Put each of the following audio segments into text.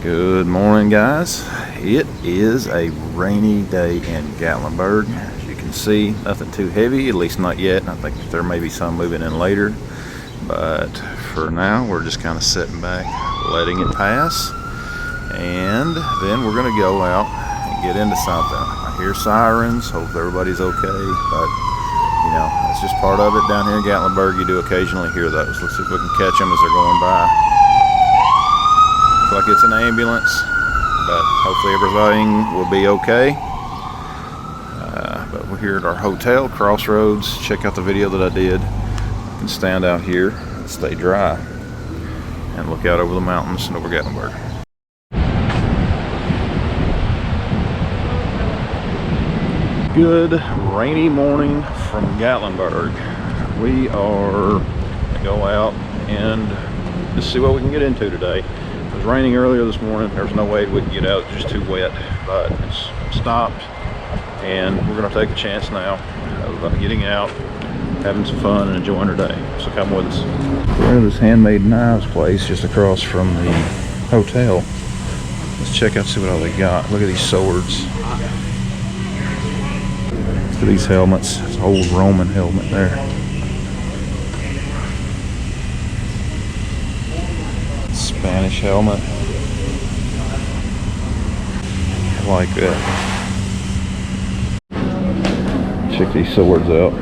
Good morning, guys. It is a rainy day in Gatlinburg. As you can see, nothing too heavy, at least not yet. I think there may be some moving in later, but for now we're just kind of sitting back letting it pass, and then we're gonna go out and get into something. I hear sirens, hope everybody's okay, but you know, it's just part of it down here in Gatlinburg. You do occasionally hear those. Let's see if we can catch them as they're going by. Like it's an ambulance, but hopefully everything will be okay. But we're here at our hotel, Crossroads. Check out the video that I did. You can stand out here and stay dry and look out over the mountains and over Gatlinburg. Good rainy morning from Gatlinburg. We are gonna go out and just see what we can get into today. It was raining earlier this morning. There's no way we could get out. It's just too wet, but it's stopped, and we're going to take a chance now of getting out, having some fun, and enjoying our day. So come with us. We're in this Handmade knives place just across from the hotel. Let's check out, see what all they got. Look at these swords. Look at these helmets. It's an old Roman helmet there. Spanish helmet. I like that. Check these swords out.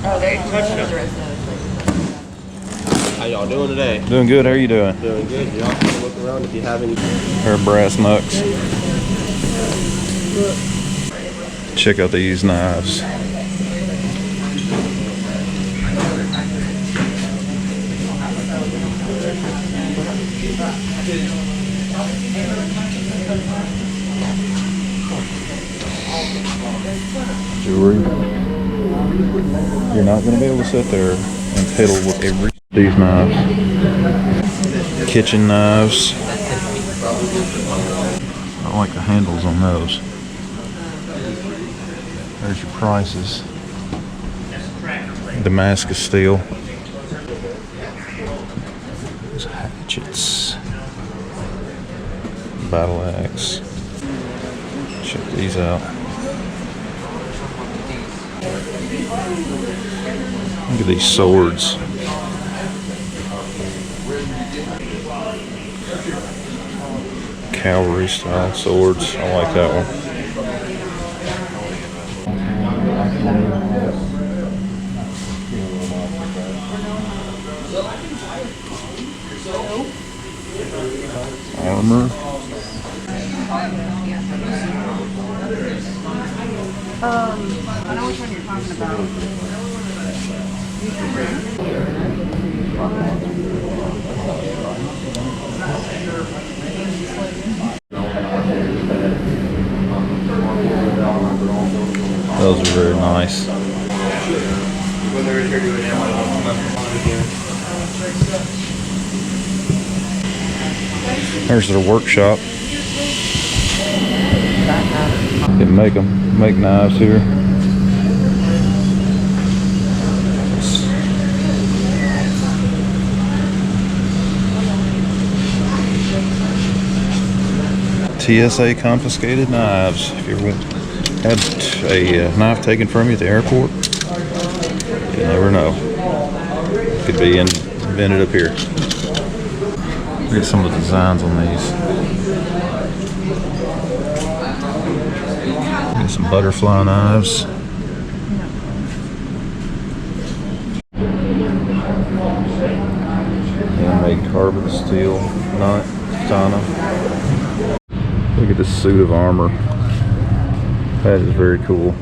Oh, there you go. How y'all doing today? Doing good. How are you doing? Doing good. Y'all can look around if you have any. Pair of brass knucks. Check out these knives. Jewelry. You're not going to be able to sit there and fiddle with these knives. Kitchen knives. I like the handles on those. There's your prices. Damascus steel. There's hatchets. Battle axe. Check these out. Look at these swords. Cavalry style swords. I like that one. Armor. I know which one you're talking about. Those are very nice. There's their workshop. You can make knives here. TSA confiscated knives. If you ever had a knife taken from you at the airport, you never know. Could be invented up here. Look at some of the designs on these. Get some butterfly knives. Handmade carbon steel katana. Look at this suit of armor. That is very cool.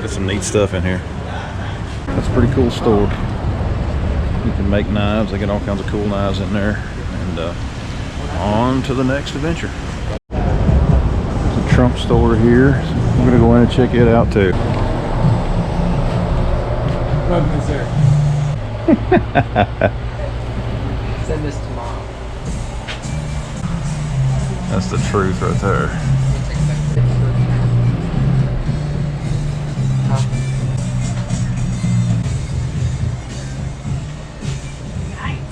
Got some neat stuff in here. That's a pretty cool store. You can make knives. They got all kinds of cool knives in there. And on to the next adventure. There's a Trump store here. So we're gonna go in and check it out too. Send this tomorrow. That's the truth right there.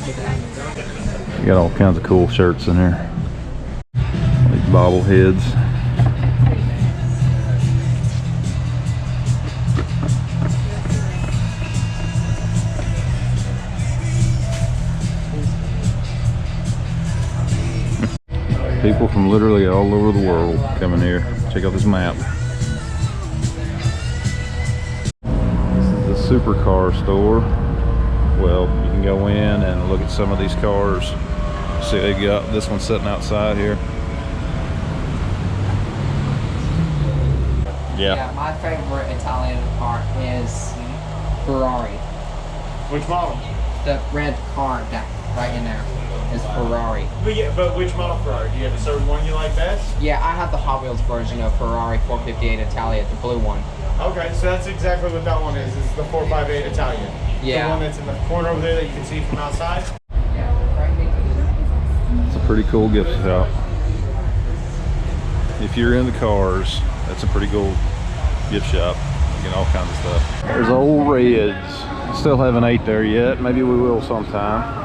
You got all kinds of cool shirts in here. These bobbleheads. People from literally all over the world coming here. Check out this map. This is the supercar store. Well, you can go in and look at some of these cars. See, they got this one sitting outside here. Yeah, my favorite Italian car is Ferrari. Which model? The red car that right in there is Ferrari. But yeah, but which model Ferrari? Do you have a certain one you like best? Yeah, I have the Hot Wheels version of Ferrari 458 Italia, the blue one. Okay, so that's exactly what that one is the 458 Italian. Yeah. The one that's in the corner over there that you can see from outside? It's a pretty cool gift shop. If you're into cars, that's a pretty cool gift shop. You get all kinds of stuff. There's old Reds. Still haven't ate there yet. Maybe we will sometime.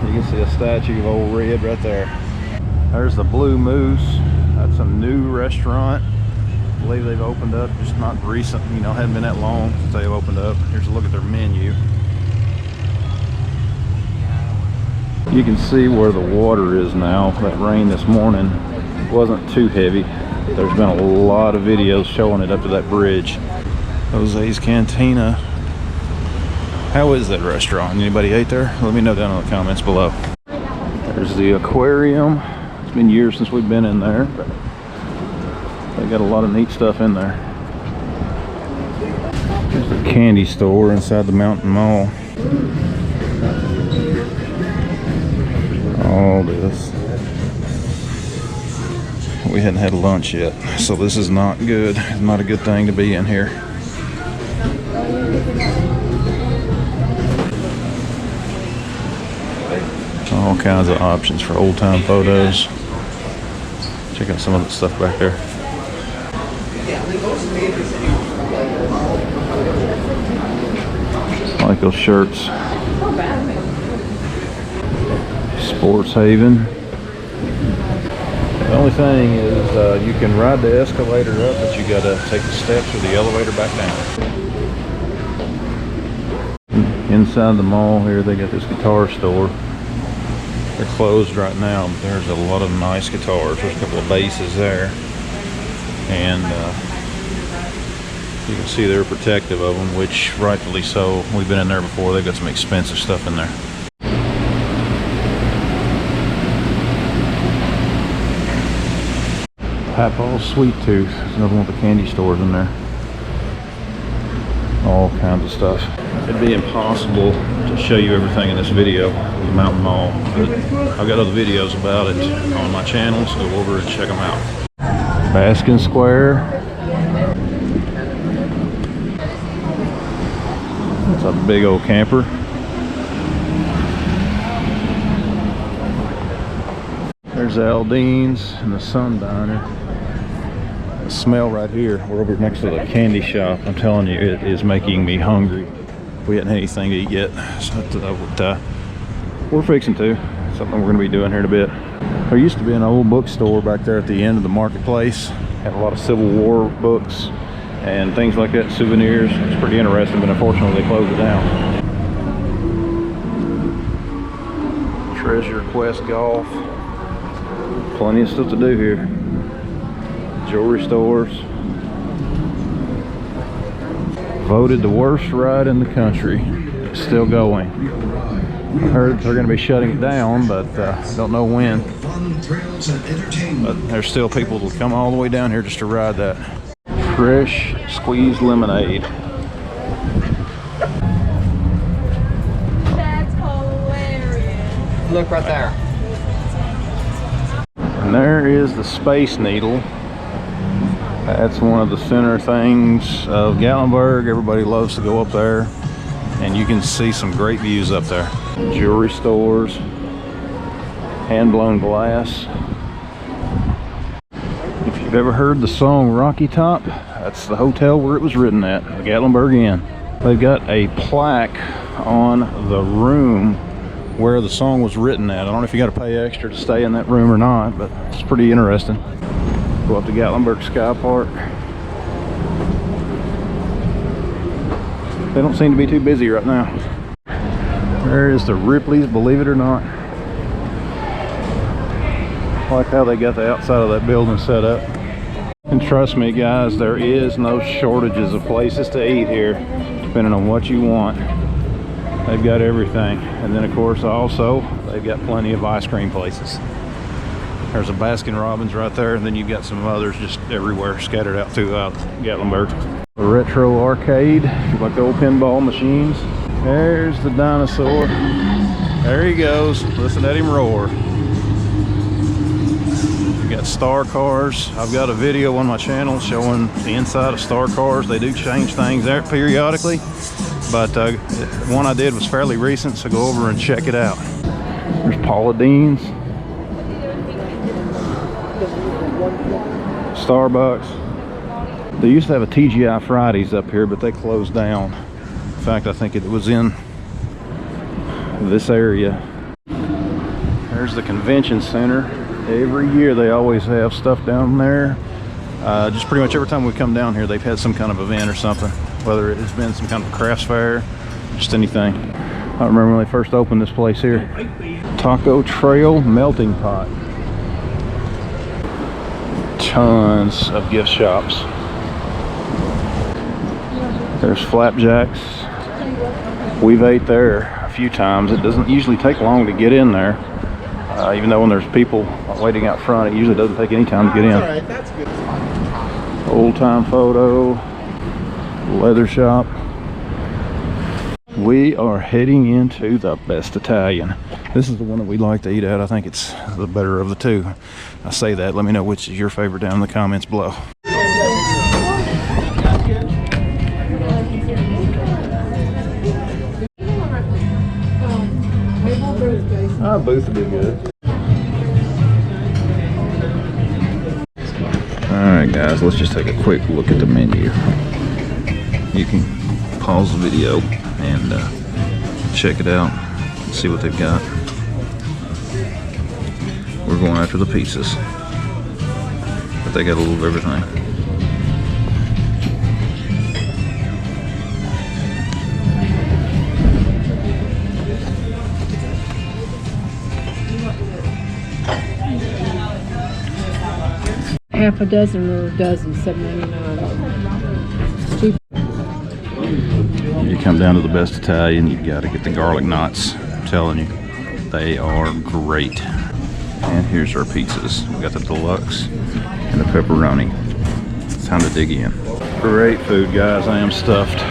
You can see a statue of old Red right there. There's the Blue Moose. That's a new restaurant. I believe they've opened up, just not recent, you know, hadn't been that long since they've opened up. Here's a look at their menu. You can see where the water is now. That rain this morning wasn't too heavy. There's been a lot of videos showing it up to that bridge. Jose's Cantina. How is that restaurant? Anybody ate there? Let me know down in the comments below. There's the aquarium. It's been years since we've been in there, but they got a lot of neat stuff in there. There's the candy store inside the Mountain Mall. All this. We hadn't had lunch yet, so this is not good. It's not a good thing to be in here. All kinds of options for old time photos. Check out some of the stuff back there. I like those shirts. Sports Haven. The only thing is you can ride the escalator up, but you gotta take the steps or the elevator back down. Inside the mall here, they got this guitar store. They're closed right now, but there's a lot of nice guitars. There's a couple of basses there. And you can see they're protective of them, which rightfully so. We've been in there before. They've got some expensive stuff in there. Papaw's Sweet Tooth. There's another one with the candy stores in there. All kinds of stuff. It'd be impossible to show you everything in this video of the Mountain Mall, but I've got other videos about it on my channel, so go over and check them out. Baskin Square. It's a big old camper. There's Aldine's and the Sun Diner. The smell right here, we're over next to the candy shop. I'm telling you, it is making me hungry. We hadn't had anything to eat yet, so we're fixing to. Something we're going to be doing here in a bit. There used to be an old bookstore back there at the end of the marketplace. Had a lot of Civil War books and things like that, souvenirs. It's pretty interesting, but unfortunately they closed it down. Treasure Quest Golf. Plenty of stuff to do here. Jewelry stores. Voted the worst ride in the country. It's still going. I heard they're going to be shutting it down, but don't know when. But there's still people that will come all the way down here just to ride that. Fresh squeezed lemonade. That's hilarious. Look right there. And there is the Space Needle. That's one of the center things of Gatlinburg. Everybody loves to go up there, and you can see some great views up there. Jewelry stores, hand-blown glass. If you've ever heard the song Rocky Top, that's the hotel where it was written at, the Gatlinburg Inn. They've got a plaque on the room where the song was written at. I don't know if you got to pay extra to stay in that room or not, but it's pretty interesting. Go up to Gatlinburg Sky Park. They don't seem to be too busy right now. There is the Ripley's, believe it or not. I like how they got the outside of that building set up. And trust me guys, there is no shortages of places to eat here, depending on what you want. They've got everything. And then of course also, they've got plenty of ice cream places. There's a Baskin Robbins right there, and then you've got some others just everywhere scattered out throughout Gatlinburg. A retro arcade, like the old pinball machines. There's the dinosaur. There he goes. Listen at him roar. You got star cars. I've got a video on my channel showing the inside of star cars. They do change things there periodically, but one I did was fairly recent, so go over and check it out. There's Paula Deen's, Starbucks. They used to have a TGI Fridays up here, but they closed down. In fact, I think it was in this area. There's the convention center. Every year they always have stuff down there. Just pretty much every time we come down here, they've had some kind of event or something, whether it has been some kind of crafts fair, just anything. I remember when they first opened this place here. Taco Trail Melting Pot. Tons of gift shops. There's Flapjacks. We've ate there a few times. It doesn't usually take long to get in there. Even though when there's people waiting out front, it usually doesn't take any time to get in. All right, that's good. Old time photo, leather shop. We are heading into the best Italian. This is the one that we like to eat at. I think it's the better of the two. I say that. Let me know which is your favorite down in the comments below. Our booth would be good. Alright guys, let's just take a quick look at the menu. You can pause the video and check it out and see what they've got. We're going after the pizzas, but they got a little of everything. Half a dozen or a dozen, $7.99. Cheap. You come down to the best Italian, you got to get the garlic knots. I'm telling you, they are great. And here's our pizzas. We got the deluxe and the pepperoni. It's time to dig in. Great food, guys. I am stuffed.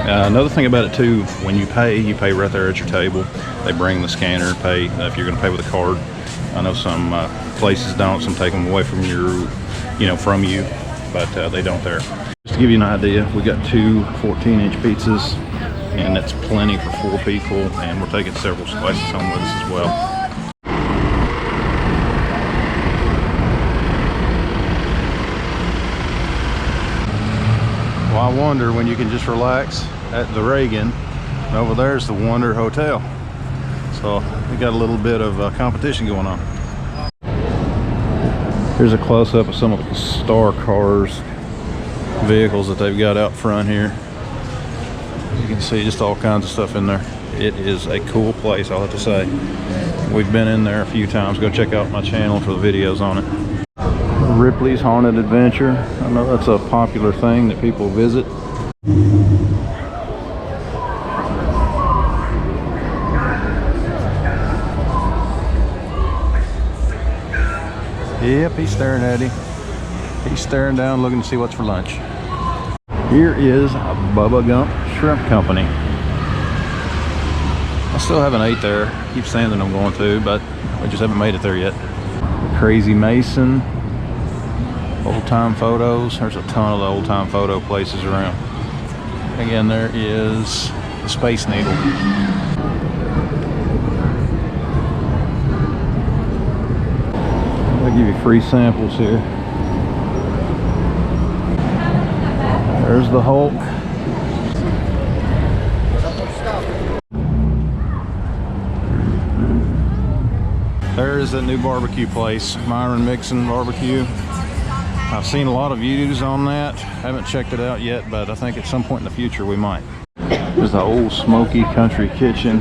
Another thing about it too, when you pay right there at your table. They bring the scanner, pay if you're going to pay with a card. I know some places don't. Some take them away from your, from you, but they don't there. Just to give you an idea, we got two 14-inch pizzas, and that's plenty for 4 people. And we're taking several slices home with us as well. Well, I wonder when you can just relax at the Reagan, and over there's the Wonder Hotel. So we got a little bit of competition going on. Here's a close-up of some of the Star Cars vehicles that they've got out front here. You can see just all kinds of stuff in there. It is a cool place, I'll have to say. We've been in there a few times. Go check out my channel for the videos on it. Ripley's Haunted Adventure. I know that's a popular thing that people visit. Yep, he's staring at him. He's staring down looking to see what's for lunch. Here is Bubba Gump Shrimp Company. I still haven't ate there. I keep saying that I'm going to, but we just haven't made it there yet. Crazy Mason. Old time photos. There's a ton of the old time photo places around. Again, there is the Space Needle. I'll give you free samples here. There's the Hulk. There is that new barbecue place, Myron Mixon Barbecue. I've seen a lot of views on that. Haven't checked it out yet, but I think at some point in the future we might. There's the old Smoky Country Kitchen.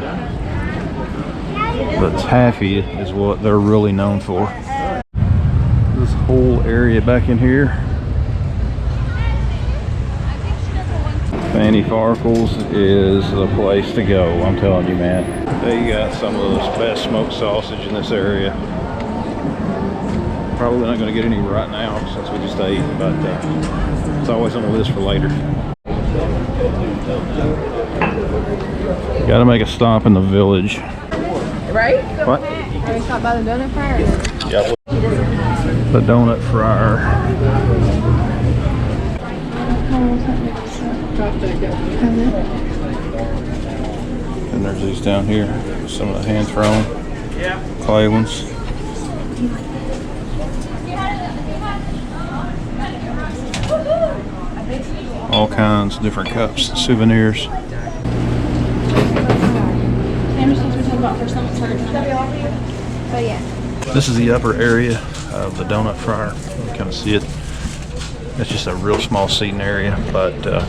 The taffy is what they're really known for. This whole area back in here. Fanny Farkle's is the place to go, I'm telling you, man. They got some of the best smoked sausage in this area. Probably not going to get any right now since we just ate, but it's always on the list for later. Got to make a stop in the village. Right? What? Are we stopped by the donut fryer? Yep. The donut fryer. And there's these down here. Some of the hand thrown clay ones. All kinds of different cups, souvenirs. Oh yeah. This is the upper area of the donut fryer. You can kind of see it. It's just a real small seating area, but a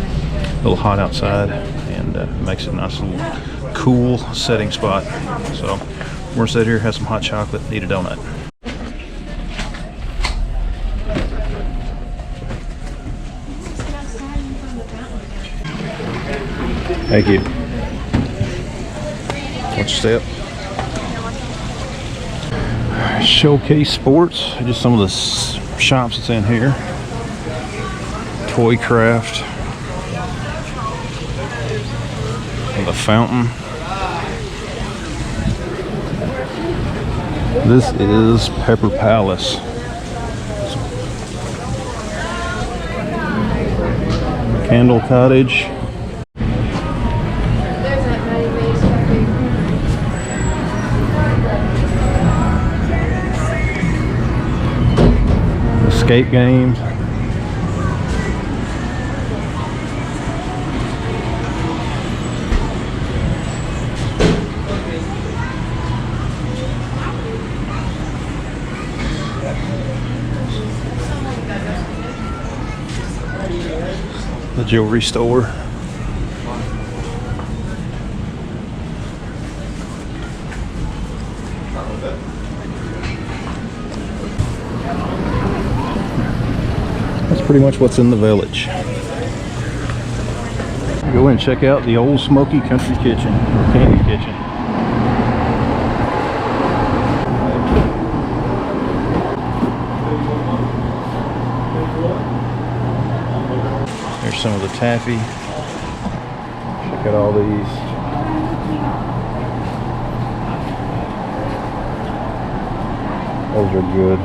little hot outside, and makes it a nice little cool setting spot. So we're gonna sit here, have some hot chocolate, and eat a donut. Thank you. What's your step? Showcase Sports, just some of the shops that's in here. Toy Craft. And the fountain. This is Pepper Palace. Candle Cottage. Escape games. The jewelry store. That's pretty much what's in the village. Go in and check out the old Smoky Country Kitchen, or Candy Kitchen. There's some of the taffy. Check out all these. Those are good.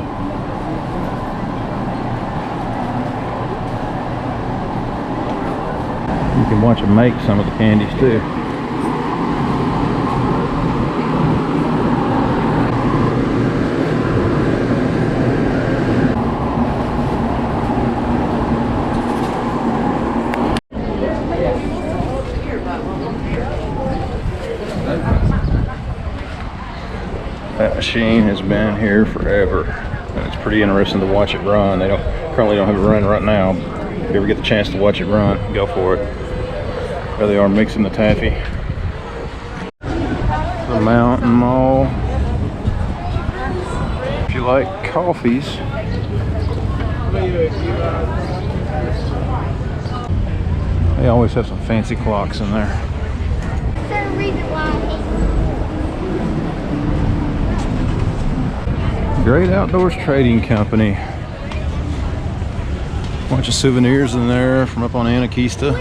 You can watch them make some of the candies too. That machine has been here forever, and it's pretty interesting to watch it run. They currently don't have it running right now. If you ever get the chance to watch it run, go for it. There they are mixing the taffy. The Mountain Mall. If you like coffees. They always have some fancy clocks in there. Great Outdoors Trading Company. Bunch of souvenirs in there from up on Anakeesta.